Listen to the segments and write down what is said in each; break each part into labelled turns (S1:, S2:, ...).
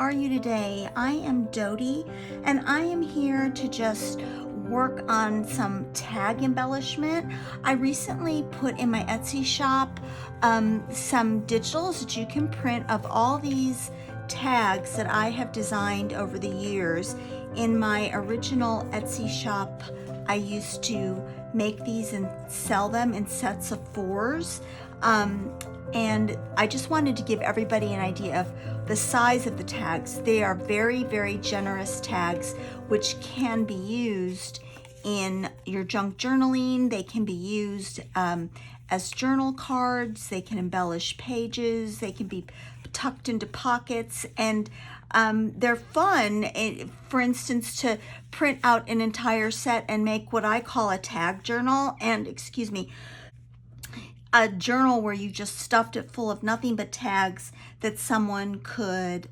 S1: are you today? I am Dodie, and I am here to just work on some tag embellishment. I recently put in my Etsy shop some digitals that you can print of all these tags that I have designed over the years. In my original Etsy shop, I used to make these and sell them in sets of 4s. And I just wanted to give everybody an idea of the size of the tags. They are very, very generous tags, which can be used in your junk journaling. They can be used as journal cards. They can embellish pages. They can be tucked into pockets, and they're fun, for instance, to print out an entire set and make what I call a tag journal, and a journal where you just stuffed it full of nothing but tags that someone could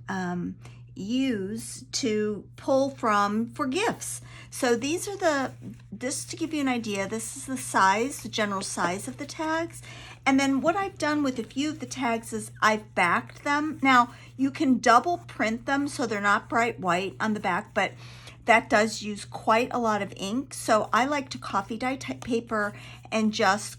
S1: use to pull from for gifts. So these are just to give you an idea, this is the size, the general size of the tags. And then what I've done with a few of the tags is I've backed them. Now you can double print them so they're not bright white on the back, but that does use quite a lot of ink. So I like to coffee dye type paper and just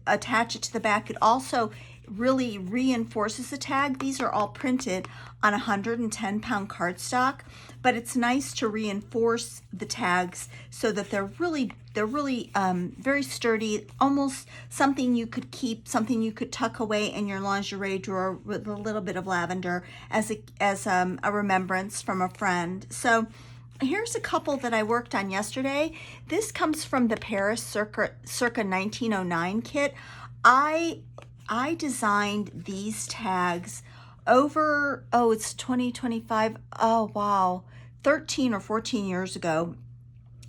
S1: attach it to the back. It also really reinforces the tag. These are all printed on 110-pound cardstock, but it's nice to reinforce the tags so that they're really very sturdy, almost something you could keep, something you could tuck away in your lingerie drawer with a little bit of lavender as a remembrance from a friend. So here's a couple that I worked on yesterday. This comes from the Paris circa 1909 kit. I designed these tags over, it's 2025, oh wow, 13 or 14 years ago.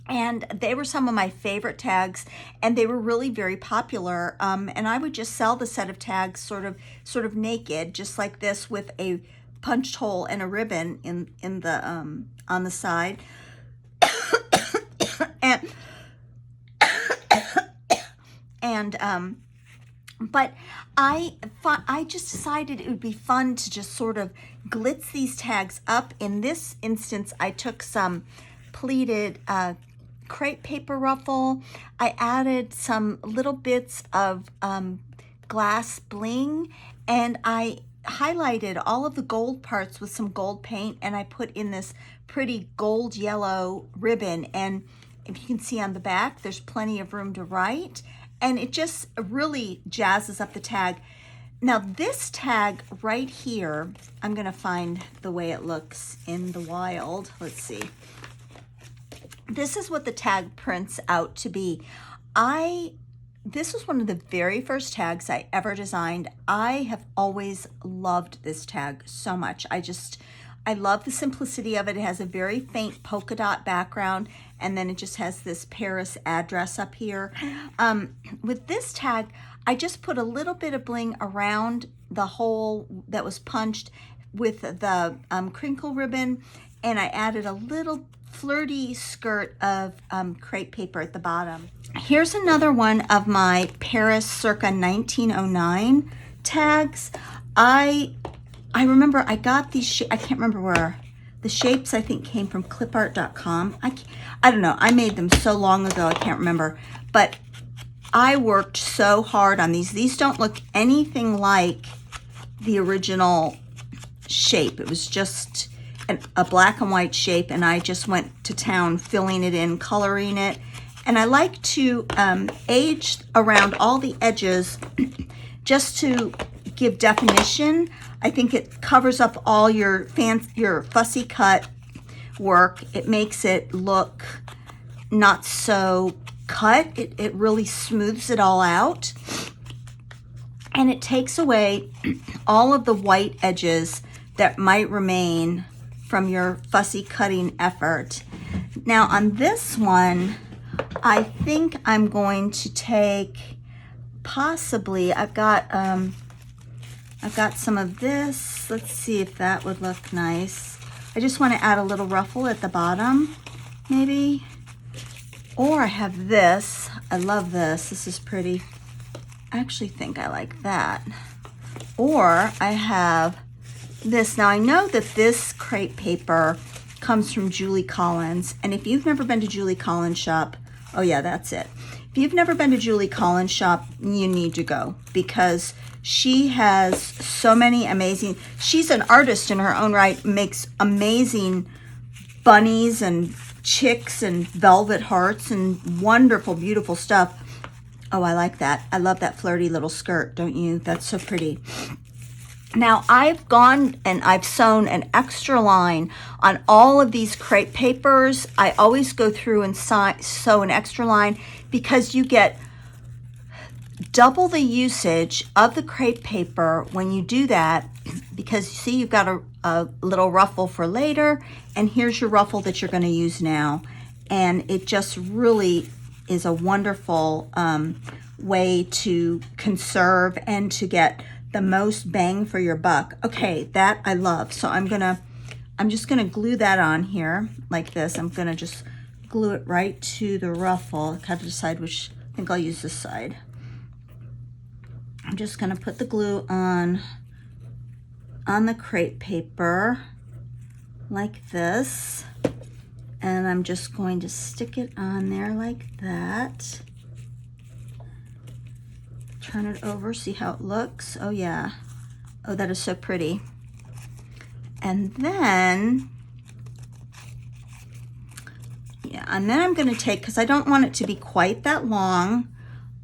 S1: And they were some of my favorite tags, and they were really very popular. And I would just sell the set of tags sort of naked, just like this, with a punched hole and a ribbon in the on the side. But I just decided it would be fun to just sort of glitz these tags up. In this instance, I took some pleated crepe paper ruffle. I added some little bits of glass bling, and I highlighted all of the gold parts with some gold paint, and I put in this pretty gold yellow ribbon. And if you can see on the back, there's plenty of room to write, and it just really jazzes up the tag. Now this tag right here, I'm gonna find the way it looks in the wild. Let's see. This is what the tag prints out to be. This was one of the very first tags I ever designed. I have always loved this tag so much. I love the simplicity of it. It has a very faint polka dot background, and then it just has this Paris address up here. With this tag, I just put a little bit of bling around the hole that was punched with the crinkle ribbon, and I added a little flirty skirt of crepe paper at the bottom. Here's another one of my Paris circa 1909 tags. I remember I got these, I can't remember where. The shapes I think came from clipart.com. I don't know, I made them so long ago, I can't remember. But I worked so hard on these. These don't look anything like the original shape. It was just a black and white shape, and I just went to town filling it in, coloring it. And I like to age around all the edges just to give definition. I think it covers up all your fussy cut work. It makes it look not so cut. It really smooths it all out. And it takes away all of the white edges that might remain from your fussy cutting effort. Now on this one, I think I'm going to take possibly, I've got some of this. Let's see if that would look nice. I just want to add a little ruffle at the bottom, maybe. Or I have this. I love this. This is pretty. I actually think I like that. Or I have this. Now I know that this crepe paper comes from Julie Collins, and if you've never been to Julie Collins shop, oh yeah, that's it. If you've never been to Julie Collins shop, you need to go, because she has so many amazing, she's an artist in her own right, makes amazing bunnies and chicks and velvet hearts and wonderful, beautiful stuff. Oh, I like that. I love that flirty little skirt, don't you? That's so pretty. Now, I've gone and I've sewn an extra line on all of these crepe papers. I always go through and sew an extra line because you get double the usage of the crepe paper when you do that, because you see you've got a little ruffle for later, and here's your ruffle that you're going to use now. And it just really is a wonderful way to conserve and to get the most bang for your buck. Okay, that I love. So I'm just gonna glue that on here like this. I'm gonna just glue it right to the ruffle. I gotta decide which, I think I'll use this side. I'm just gonna put the glue on the crepe paper like this. And I'm just going to stick it on there like that. Turn it over, see how it looks. Oh yeah, oh that is so pretty. And then, yeah, and then I'm gonna take, because I don't want it to be quite that long,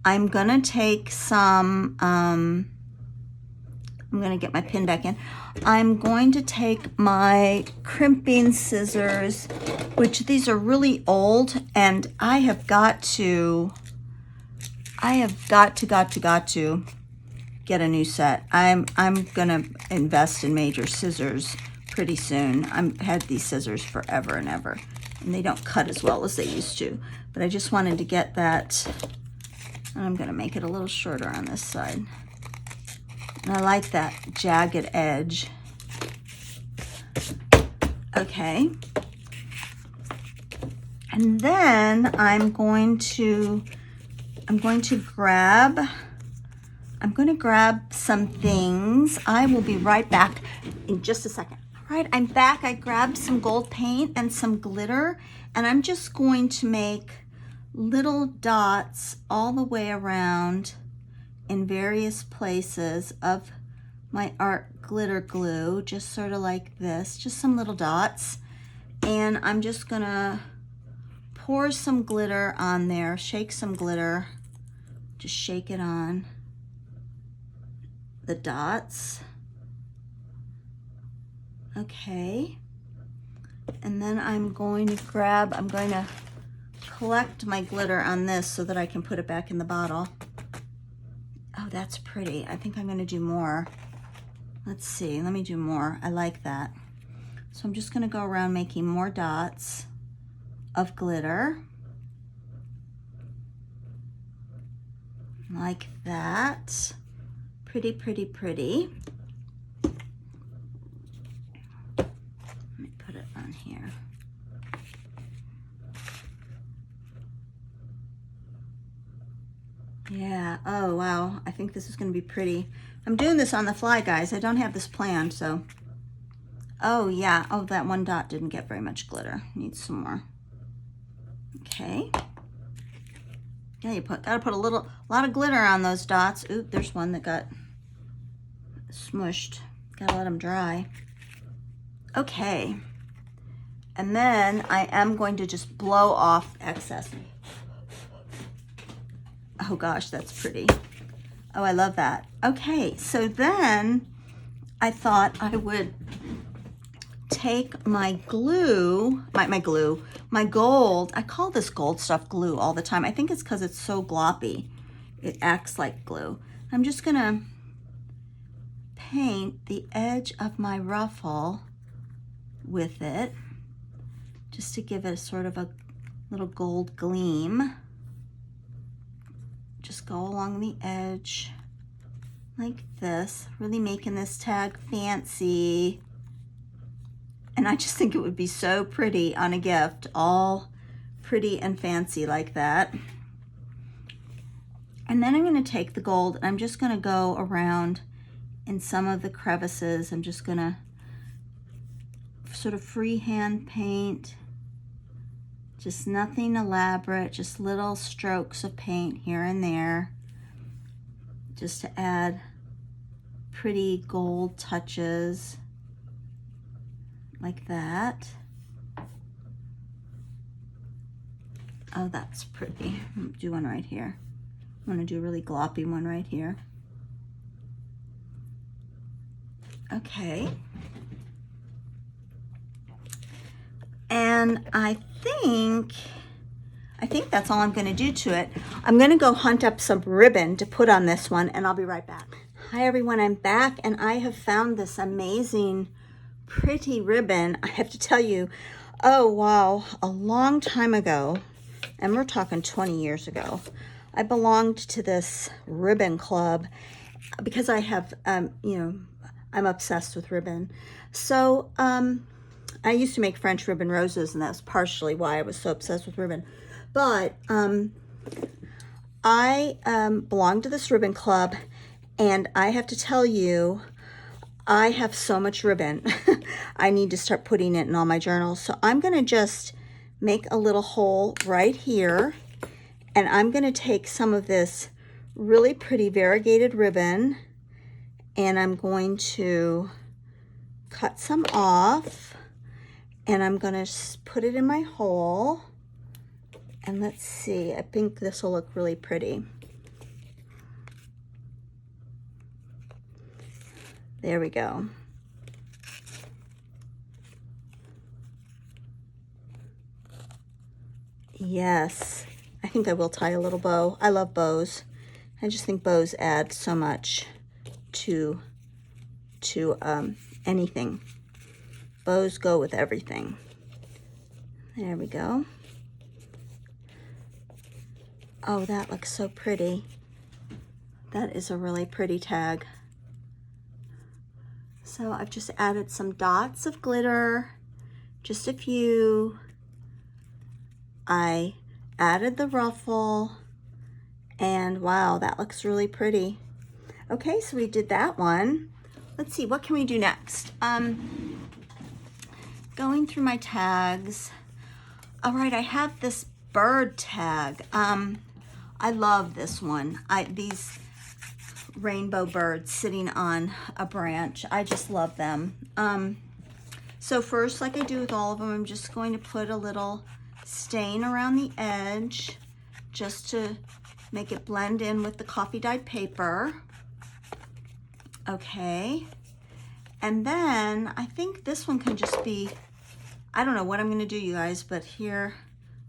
S1: I'm gonna take some, I'm gonna get my pin back in. I'm going to take my crimping scissors, which these are really old, and I have got to get a new set. I'm gonna invest in major scissors pretty soon. I've had these scissors forever and ever, and they don't cut as well as they used to. But I just wanted to get that, and I'm gonna make it a little shorter on this side. And I like that jagged edge. Okay. And then I'm going to grab some things. I will be right back in just a second. All right, I'm back. I grabbed some gold paint and some glitter, and I'm just going to make little dots all the way around in various places of my art glitter glue, just sort of like this, just some little dots. And I'm just gonna pour some glitter on there, shake some glitter, just shake it on the dots. Okay. And then I'm going to collect my glitter on this so that I can put it back in the bottle. Oh, that's pretty. I think I'm going to do more. Let's see. Let me do more. I like that. So I'm just going to go around making more dots of glitter. Like that. Pretty, pretty, pretty. Let me put it on here. Yeah, oh wow, I think this is gonna be pretty. I'm doing this on the fly, guys. I don't have this planned, so. Oh yeah, oh that one dot didn't get very much glitter. Needs some more. Okay. Yeah, you gotta put a lot of glitter on those dots. Oop, there's one that got smushed. Gotta let them dry. Okay. And then I am going to just blow off excess. Oh gosh, that's pretty. Oh, I love that. Okay, so then I thought I would take my glue, my gold. I call this gold stuff glue all the time. I think it's because it's so gloppy. It acts like glue. I'm just gonna paint the edge of my ruffle with it, just to give it a sort of a little gold gleam. Just go along the edge like this, really making this tag fancy. And I just think it would be so pretty on a gift, all pretty and fancy like that. And then I'm going to take the gold and I'm just going to go around in some of the crevices. I'm just going to sort of freehand paint. Just nothing elaborate, just little strokes of paint here and there, just to add pretty gold touches like that. Oh, that's pretty. Do one right here. I'm gonna do a really gloppy one right here. Okay. And I think that's all I'm gonna do to it. I'm gonna go hunt up some ribbon to put on this one, and I'll be right back. Hi everyone, I'm back, and I have found this amazing, pretty ribbon. I have to tell you, oh wow, a long time ago, and we're talking 20 years ago, I belonged to this ribbon club because I have, you know, I'm obsessed with ribbon. So I used to make French ribbon roses, and that's partially why I was so obsessed with ribbon. But I belong to this ribbon club, and I have to tell you, I have so much ribbon. I need to start putting it in all my journals. So I'm going to just make a little hole right here, and I'm going to take some of this really pretty variegated ribbon, and I'm going to cut some off, and I'm going to put it in my hole. And let's see, I think this will look really pretty. There we go. Yes, I think I will tie a little bow. I love bows. I just think bows add so much to anything. Bows go with everything. There we go. Oh, that looks so pretty. That is a really pretty tag. So I've just added some dots of glitter, just a few. I added the ruffle, and wow, that looks really pretty. Okay, so we did that one. Let's see, what can we do next? Going through my tags. All right, I have this bird tag. I love this one. These rainbow birds sitting on a branch. I just love them. So first, like I do with all of them, I'm just going to put a little stain around the edge just to make it blend in with the coffee dyed paper. Okay. And then I think this one can just be, I don't know what I'm going to do, you guys, but here,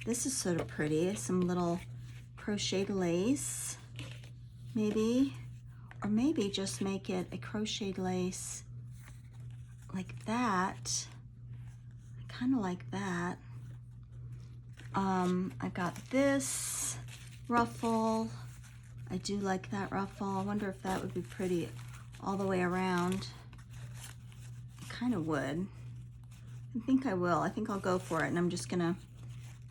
S1: this is sort of pretty. Some little crocheted lace, maybe. Or maybe just make it a crocheted lace like that. I kind of like that. I got this ruffle. I do like that ruffle. I wonder if that would be pretty all the way around. I kind of would. I think I will. I think I'll go for it. And I'm just going to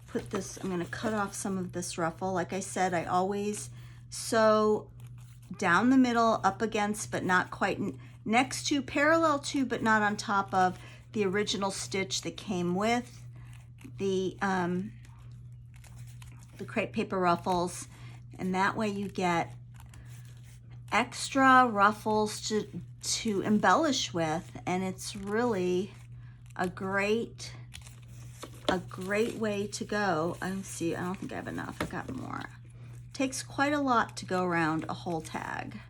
S1: put this, I'm going to cut off some of this ruffle. Like I said, I always sew down the middle, up against, but not quite next to, parallel to, but not on top of the original stitch that came with the crepe paper ruffles. And that way you get extra ruffles to embellish with, and it's really a great way to go. See, I don't think I have enough. I got more. Takes quite a lot to go around a whole tag.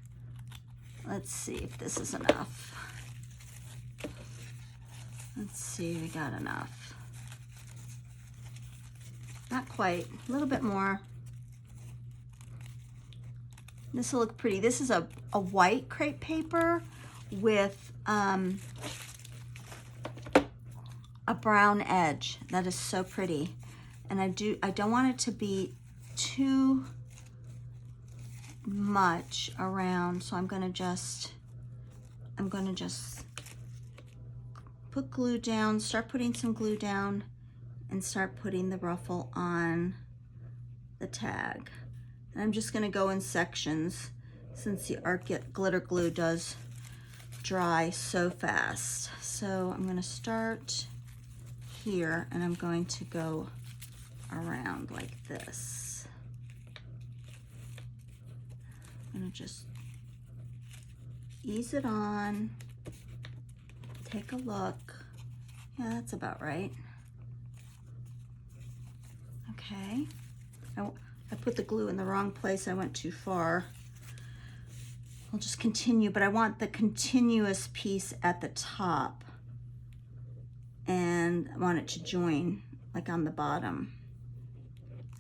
S1: Let's see if this is enough. Let's see, we got enough. Not quite, a little bit more. This will look pretty. This is a white crepe paper with a brown edge. That is so pretty. And I don't want it to be too much around, so I'm gonna just put glue down, start putting some glue down, and start putting the ruffle on the tag. And I'm just gonna go in sections since the art glitter glue does dry so fast. So I'm gonna start here, and I'm going to go around like this. I'm gonna just ease it on, take a look. Yeah, that's about right. Okay. I put the glue in the wrong place. I went too far. I'll just continue, but I want the continuous piece at the top, and I want it to join like on the bottom.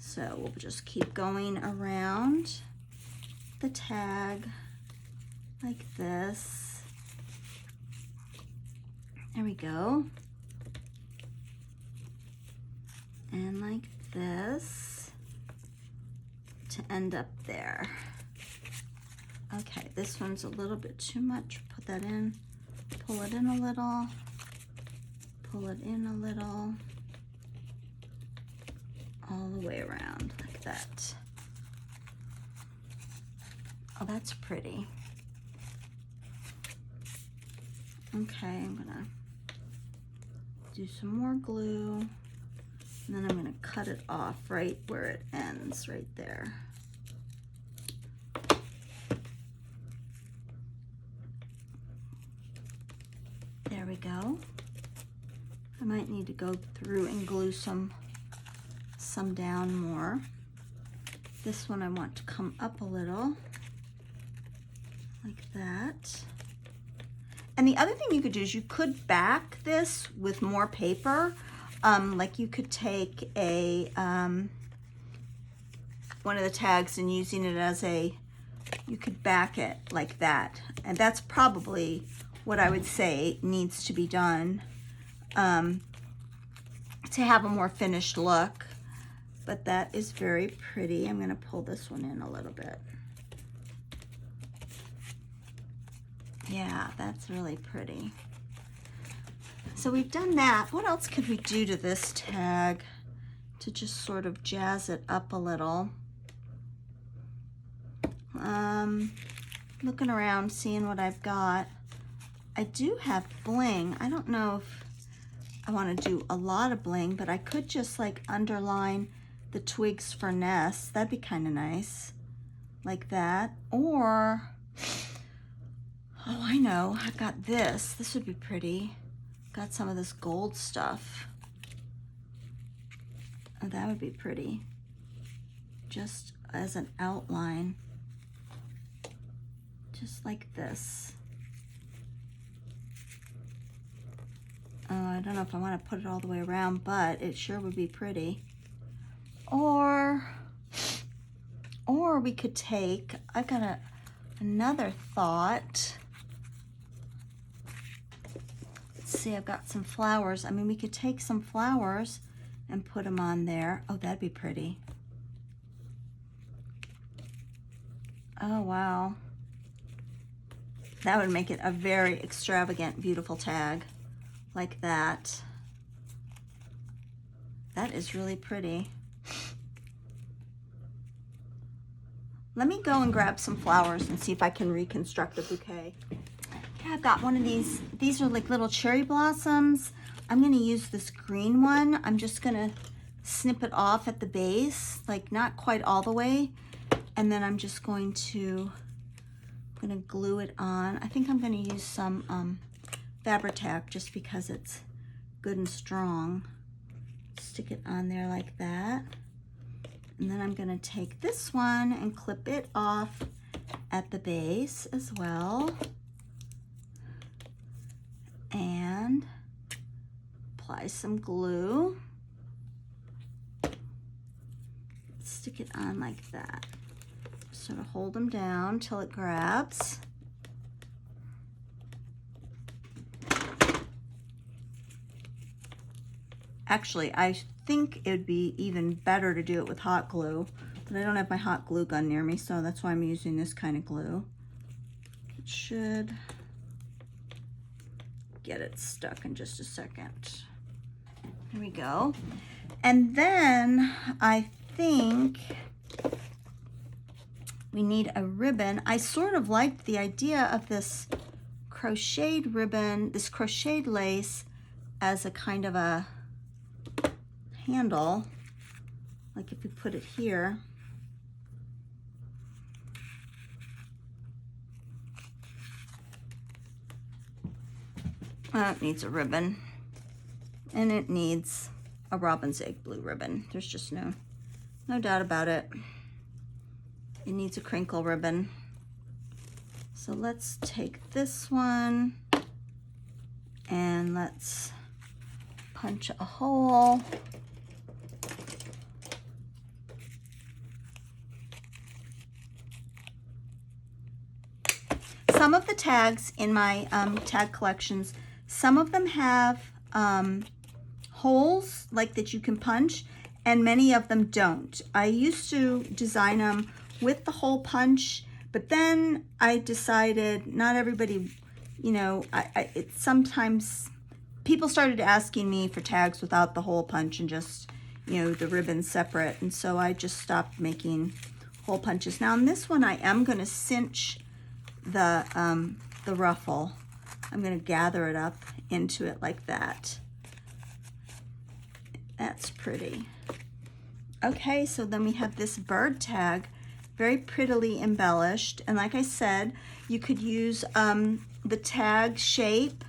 S1: So we'll just keep going around the tag like this. There we go. And like this to end up there. Okay, this one's a little bit too much. Put that in, pull it in a little, pull it in a little, all the way around like that. Oh, that's pretty. Okay, I'm gonna do some more glue, and then I'm gonna cut it off right where it ends, right there. There we go. I might need to go through and glue some down more. This one I want to come up a little, like that. And the other thing you could do is you could back this with more paper. Like you could take a one of the tags and using it as you could back it like that. And that's probably what I would say needs to be done to have a more finished look. But that is very pretty. I'm gonna pull this one in a little bit. Yeah, that's really pretty. So we've done that. What else could we do to this tag to just sort of jazz it up a little? Looking around, seeing what I've got. I do have bling. I don't know if I want to do a lot of bling, but I could just like underline the twigs for nests. That'd be kind of nice, like that. Or, oh, I know, I've got this. This would be pretty. Got some of this gold stuff. Oh, that would be pretty. Just as an outline. Just like this. Oh, I don't know if I want to put it all the way around, but it sure would be pretty. Or we could take, I've got another thought. Let's see, I've got some flowers. I mean, we could take some flowers and put them on there. Oh, that'd be pretty. Oh, wow. That would make it a very extravagant, beautiful tag, like that. That is really pretty. Let me go and grab some flowers and see if I can reconstruct a bouquet. Yeah, I've got one of these. These are like little cherry blossoms. I'm gonna use this green one. I'm just gonna snip it off at the base, like not quite all the way. And then I'm just going to, I'm gonna glue it on. I think I'm gonna use some Fabri-Tac just because it's good and strong. Stick it on there like that. And then I'm gonna take this one and clip it off at the base as well. And apply some glue. Stick it on like that. Sort of hold them down till it grabs. Actually, I think it would be even better to do it with hot glue, but I don't have my hot glue gun near me, so that's why I'm using this kind of glue. It should get it stuck in just a second. Here we go. And then I think we need a ribbon. I sort of liked the idea of this crocheted ribbon, this crocheted lace as a kind of a handle, like if we put it here, it needs a ribbon, and it needs a robin's egg blue ribbon. There's just no doubt about it. It needs a crinkle ribbon. So let's take this one and let's punch a hole. Some of the tags in my tag collections, some of them have holes like that you can punch, and many of them don't. I used to design them with the hole punch, but then I decided not everybody, you know, sometimes people started asking me for tags without the hole punch and just, you know, the ribbons separate, and so I just stopped making hole punches. Now in this one, I am going to cinch the ruffle. I'm going to gather it up into it like that. That's pretty. Okay, so then we have this bird tag, very prettily embellished. And like I said, you could use the tag shape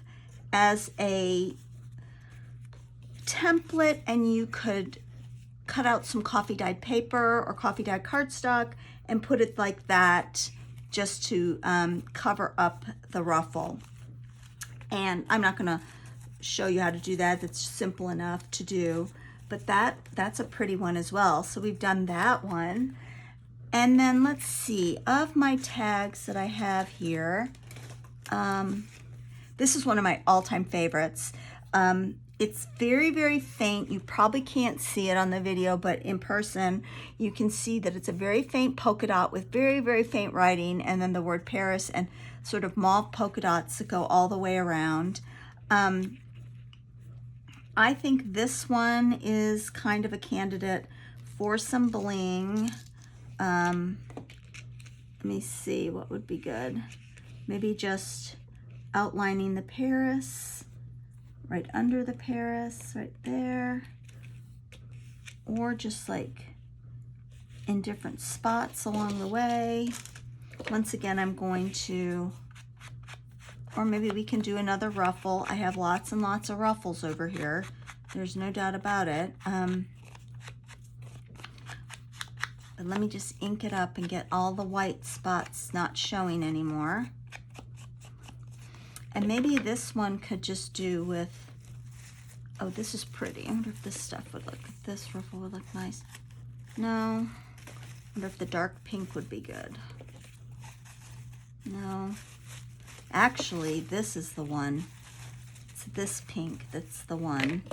S1: as a template, and you could cut out some coffee dyed paper or coffee dyed cardstock and put it like that, just to cover up the ruffle. And I'm not gonna show you how to do that. That's simple enough to do, but that's a pretty one as well. So we've done that one. And then let's see, of my tags that I have here, this is one of my all-time favorites. It's very, very faint. You probably can't see it on the video, but in person, you can see that it's a very faint polka dot with very, very faint writing, and then the word Paris and sort of mauve polka dots that go all the way around. I think this one is kind of a candidate for some bling. Let me see, what would be good? Maybe just outlining the Paris, right under the Paris, right there, or just like in different spots along the way. Once again, I'm going to, or maybe we can do another ruffle. I have lots and lots of ruffles over here. There's no doubt about it. But let me just ink it up and get all the white spots not showing anymore. And maybe this one could just do with, oh, this is pretty. I wonder if this stuff would look, this ruffle would look nice. No, I wonder if the dark pink would be good. No, actually, this is the one. It's this pink that's the one.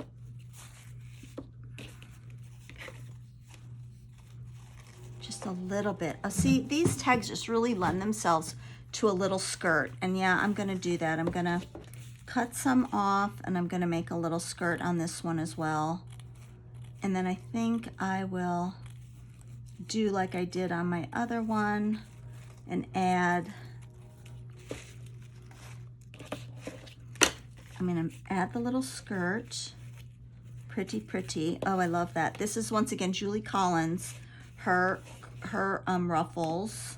S1: Just a little bit. Oh, see, these tags just really lend themselves to a little skirt. And yeah, I'm gonna do that. I'm gonna cut some off, and I'm gonna make a little skirt on this one as well. And then I think I will do like I did on my other one and add, I'm gonna add the little skirt. Pretty, pretty. Oh, I love that. This is once again Julie Collins, her ruffles.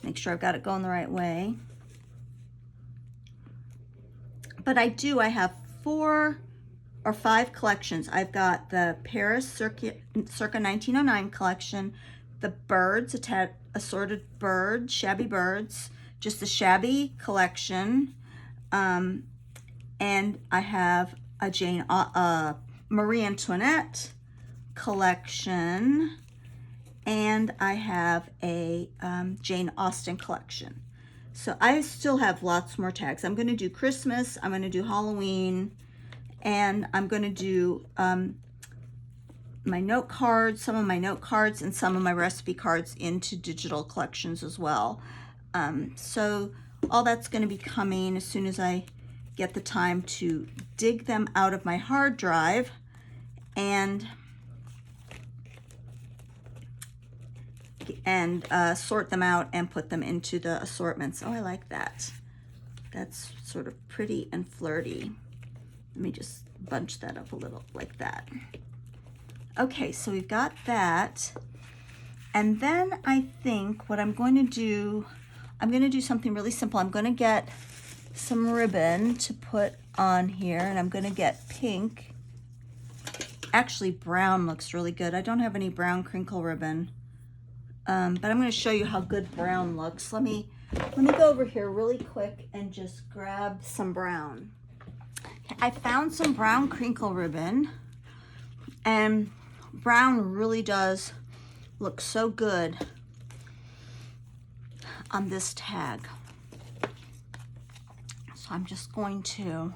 S1: Make sure I've got it going the right way. But I have 4 or 5 collections. I've got the Paris circa 1909 collection, the birds, assorted birds, shabby birds, just the shabby collection. And I have a Marie Antoinette collection, and I have a Jane Austen collection. So I still have lots more tags. I'm going to do Christmas, I'm going to do Halloween, and I'm going to do my note cards, some of my note cards, and some of my recipe cards into digital collections as well. So all that's going to be coming as soon as I get the time to dig them out of my hard drive and sort them out and put them into the assortments. Oh, I like that. That's sort of pretty and flirty. Let me just bunch that up a little like that. Okay, so we've got that. And then I think what I'm going to do something really simple. I'm going to get some ribbon to put on here, and I'm going to get pink. Actually, brown looks really good. I don't have any brown crinkle ribbon, but I'm going to show you how good brown looks. Let me go over here really quick and just grab some brown. I found some brown crinkle ribbon, and brown really does look so good on this tag. So I'm just going to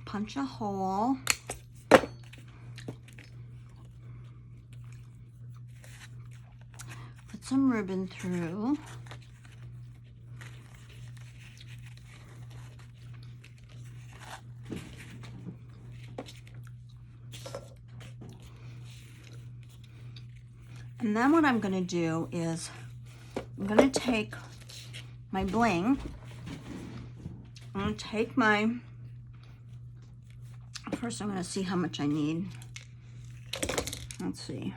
S1: punch a hole. Put some ribbon through. And then what I'm going to do is I'm going to take my bling. I'm going to take my, first I'm going to see how much I need. Let's see.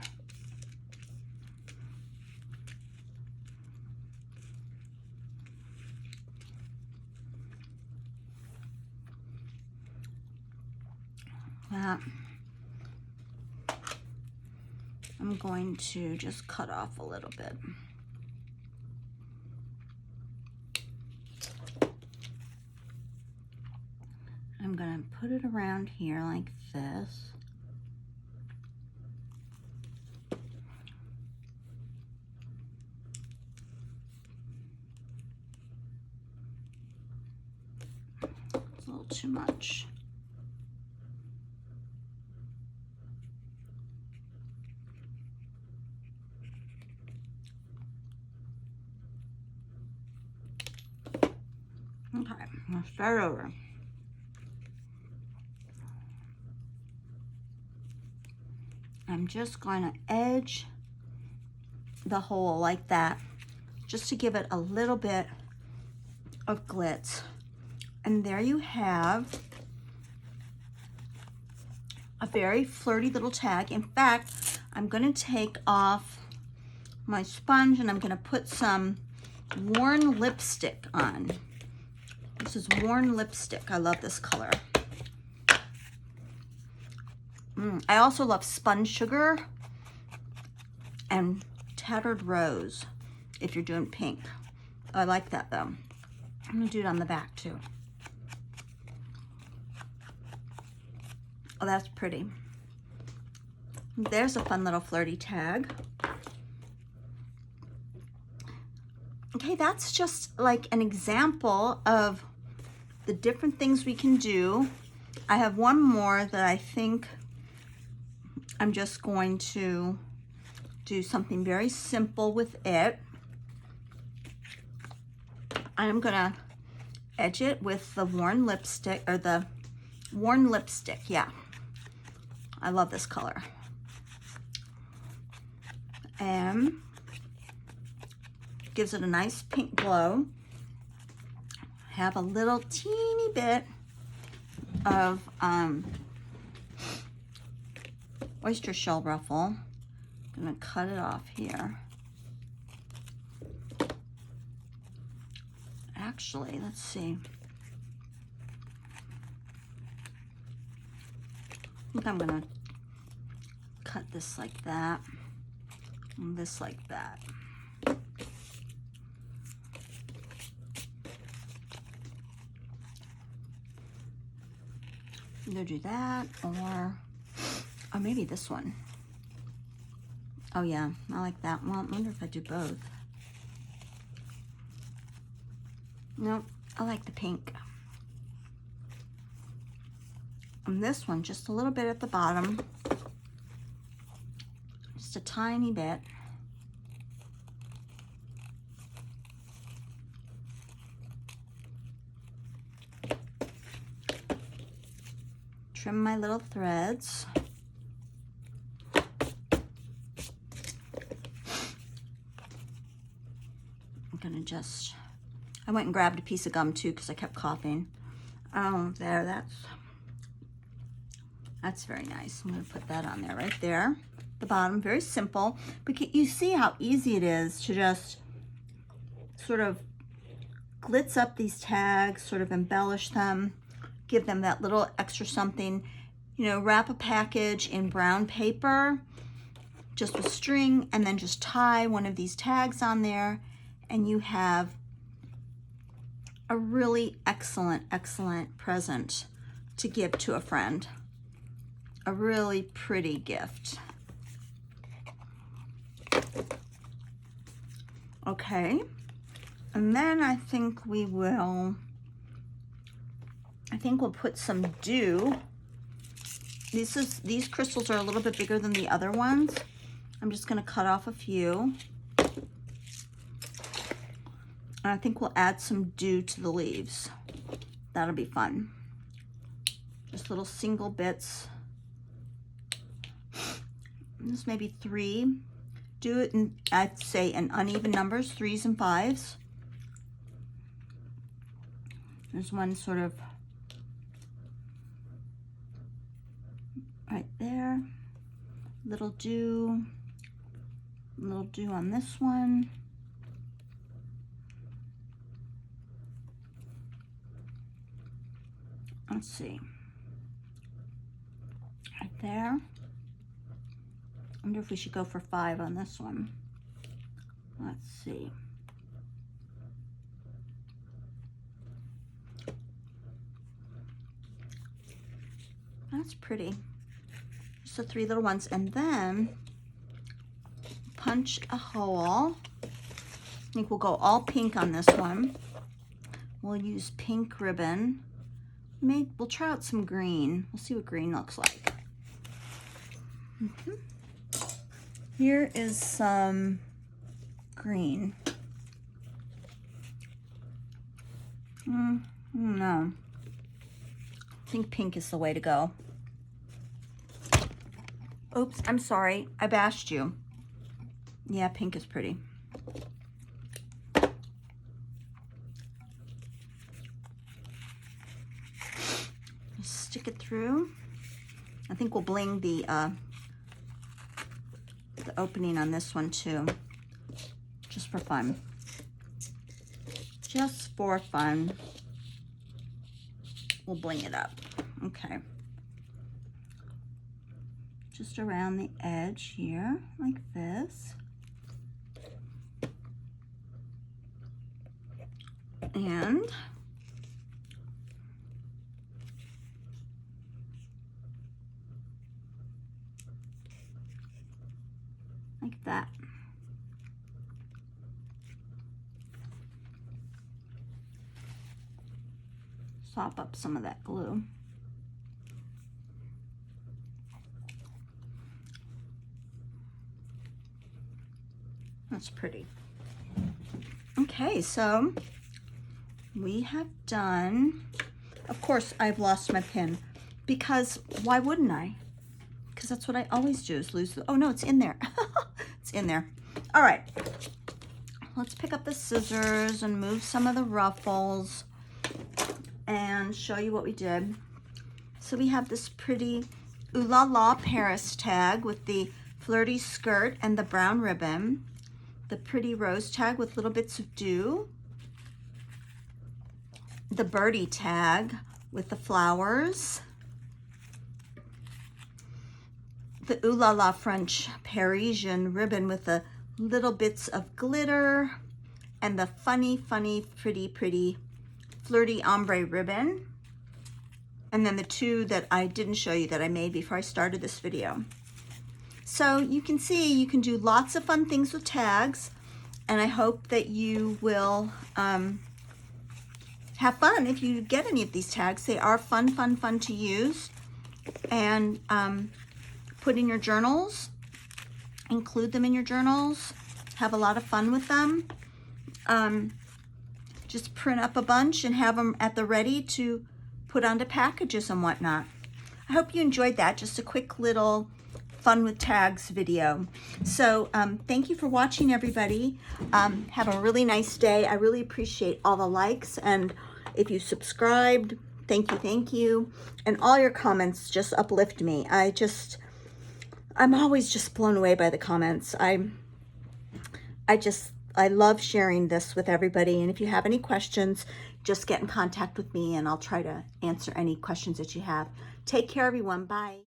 S1: That. I'm going to just cut off a little bit. I'm going to put it around here like this. It's a little too much. Okay, I'll start over. I'm just going to edge the hole like that, just to give it a little bit of glitz. And there you have a very flirty little tag. In fact, I'm going to take off my sponge and I'm going to put some worn lipstick on. This is worn lipstick. I love this color. I also love spun sugar and tattered rose if you're doing pink. I like that though. I'm gonna do it on the back too. Oh, that's pretty. There's a fun little flirty tag. Okay, that's just like an example of the different things we can do. I have one more that I think I'm just going to do something very simple with it. I'm gonna edge it with the worn lipstick, or the worn lipstick, yeah. I love this color. And gives it a nice pink glow. Have a little teeny bit of oyster shell ruffle. I'm gonna cut it off here. Actually, let's see. I think I'm gonna cut this like that, and this like that. Either do that or maybe this one. Oh yeah, I like that one. I wonder if I do both. Nope, I like the pink. And this one, just a little bit at the bottom. Just a tiny bit. Trim my little threads. I'm gonna just, I went and grabbed a piece of gum too because I kept coughing. Oh, there, that's That's very nice. I'm going to put that on there right there. The bottom, very simple. But you see how easy it is to just sort of glitz up these tags, sort of embellish them, give them that little extra something. You know, wrap a package in brown paper, just with string, and then just tie one of these tags on there, and you have a really excellent, excellent present to give to a friend. A really pretty gift. Okay, and then I think we'll put some dew. These crystals are a little bit bigger than the other ones. I'm just gonna cut off a few. And I think we'll add some dew to the leaves. That'll be fun. Just little single bits. This maybe 3. Do it in, I'd say, in uneven numbers, 3s and 5s. There's one sort of right there. Little dew on this one. Let's see. Right there. I wonder if we should go for 5 on this one. Let's see. That's pretty. Just the 3 little ones. And then punch a hole. I think we'll go all pink on this one. We'll use pink ribbon. We'll try out some green. We'll see what green looks like. Here is some green. No. I think pink is the way to go. Oops, I'm sorry. I bashed you. Yeah, pink is pretty. Stick it through. I think we'll bling the opening on this one too, just for fun. Just for fun. We'll bling it up. Okay. Just around the edge here, like this. And like that. Sop up some of that glue. That's pretty. Okay, so we have done, of course I've lost my pin, because why wouldn't I? Because that's what I always do, is lose the, oh no, it's in there. It's in there. All right, let's pick up the scissors and move some of the ruffles and show you what we did. So we have this pretty Ooh La La Paris tag with the flirty skirt and the brown ribbon, the pretty rose tag with little bits of dew, the birdie tag with the flowers, the Ooh La La French Parisian ribbon with the little bits of glitter, and the funny, pretty flirty ombre ribbon. And then the 2 that I didn't show you that I made before I started this video. So you can see you can do lots of fun things with tags, and I hope that you will have fun if you get any of these tags. They are fun to use, and put in your journals, include them in your journals, have a lot of fun with them. Just print up a bunch and have them at the ready to put onto packages and whatnot. I hope you enjoyed that, just a quick little fun with tags video. So thank you for watching, everybody. Have a really nice day. I really appreciate all the likes, and if you subscribed, Thank you, thank you. And all your comments just uplift me. I'm always just blown away by the comments. I love sharing this with everybody. And if you have any questions, just get in contact with me and I'll try to answer any questions that you have. Take care, everyone. Bye.